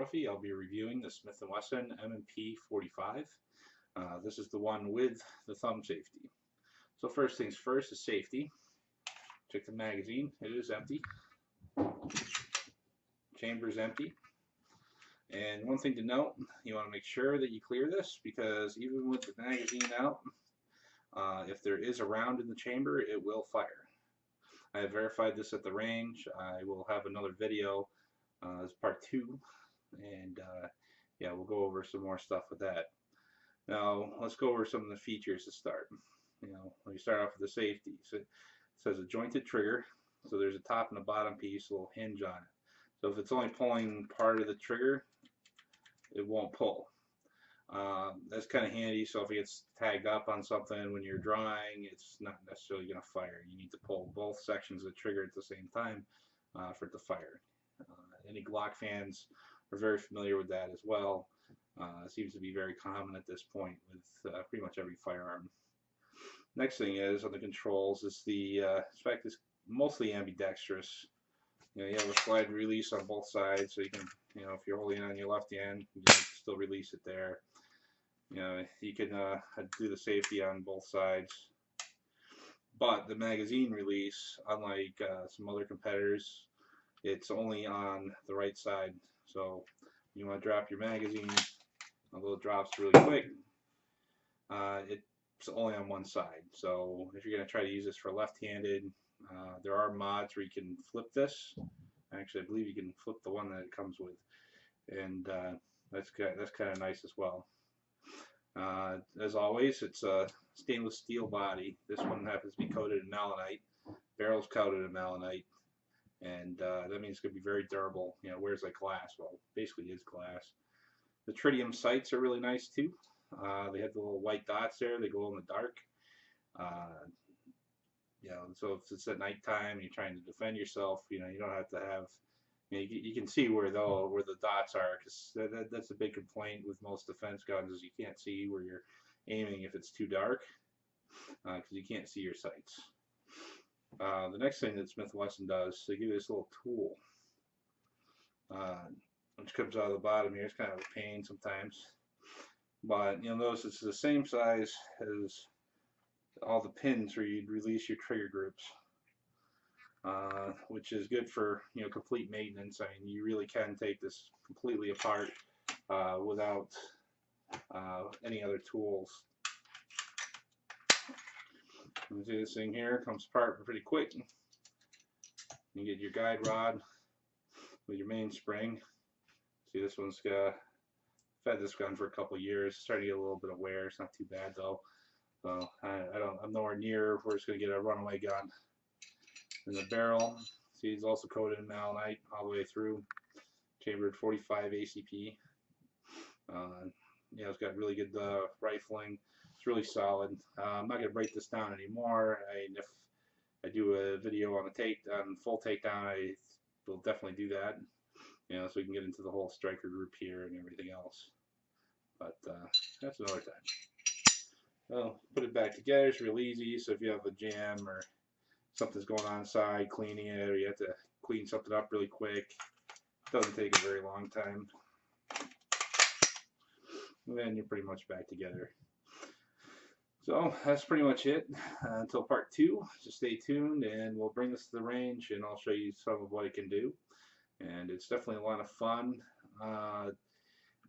photography, I'll be reviewing the Smith & Wesson M&P 45. This is the one with the thumb safety. So first things first is safety. Check the magazine. It is empty. Chamber is empty. And one thing to note, you want to make sure that you clear this, because even with the magazine out, if there is a round in the chamber, it will fire. I have verified this at the range. I will have another video as part 2, and yeah, we'll go over some more stuff with that. Now let's go over some of the features to start. When you start off with the safety, so it says a jointed trigger, so there's a top and a bottom piece, a little hinge on it. So if it's only pulling part of the trigger, it won't pull. That's kind of handy, so if it gets tagged up on something when you're drawing, it's not necessarily going to fire. You need to pull both sections of the trigger at the same time for it to fire. Any Glock fans are very familiar with that as well. It seems to be very common at this point with pretty much every firearm. Next thing is on the controls is the spec is mostly ambidextrous. You have a slide release on both sides, so you can, if you're holding it on your left hand, you can still release it there. You can do the safety on both sides. But the magazine release, unlike some other competitors, it's only on the right side. So you want to drop your magazine, although it drops really quick, it's only on one side. So if you're going to try to use this for left-handed, there are mods where you can flip this. Actually, I believe you can flip the one that it comes with, and that's kind of nice as well. As always, it's a stainless steel body. This one happens to be coated in malachite. Barrel's coated in malachite, and that means it's going to be very durable. Wears like glass. Well, basically is glass. The tritium sights are really nice too. They have the little white dots there. They glow in the dark. So if it's at nighttime and you're trying to defend yourself, you don't have to have. You can see where the dots are, because that's a big complaint with most defense guns, is you can't see where you're aiming if it's too dark, because you can't see your sights. The next thing that Smith & Wesson does, they give you this little tool, which comes out of the bottom here. It's kind of a pain sometimes, but you'll notice it's the same size as all the pins where you'd release your trigger groups, which is good for complete maintenance. I mean, you really can take this completely apart without any other tools. You see this thing here comes apart pretty quick. You get your guide rod with your mainspring. See, this one's fed this gun for a couple years. Starting to get a little bit of wear. It's not too bad though. So I'm nowhere near where it's going to get a runaway gun. And the barrel, see, it's also coated in malachite all the way through. Chambered 45 ACP. It's got really good rifling. It's really solid. I'm not going to break this down anymore. If I do a video on full takedown, I will definitely do that. So we can get into the whole striker group here and everything else. But that's another time. Well, put it back together. It's real easy. So if you have a jam or something's going on inside, cleaning it, or you have to clean something up really quick, it doesn't take a very long time. And then you're pretty much back together. So that's pretty much it until part 2. So stay tuned, and we'll bring this to the range, and I'll show you some of what it can do. And it's definitely a lot of fun.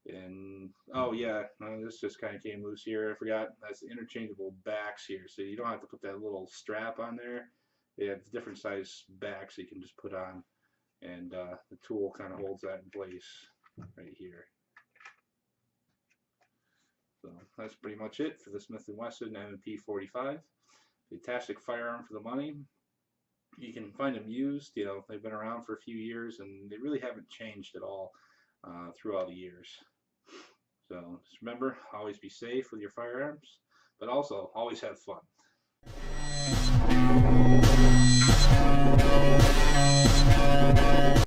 And oh yeah, this just kind of came loose here. I forgot, that's interchangeable backs here, so you don't have to put that little strap on there. They have different size backs you can just put on, and the tool kind of holds that in place right here. So that's pretty much it for the Smith & Wesson M&P 45. Fantastic firearm for the money. You can find them used. They've been around for a few years, and they really haven't changed at all throughout the years. So just remember, always be safe with your firearms, but also always have fun.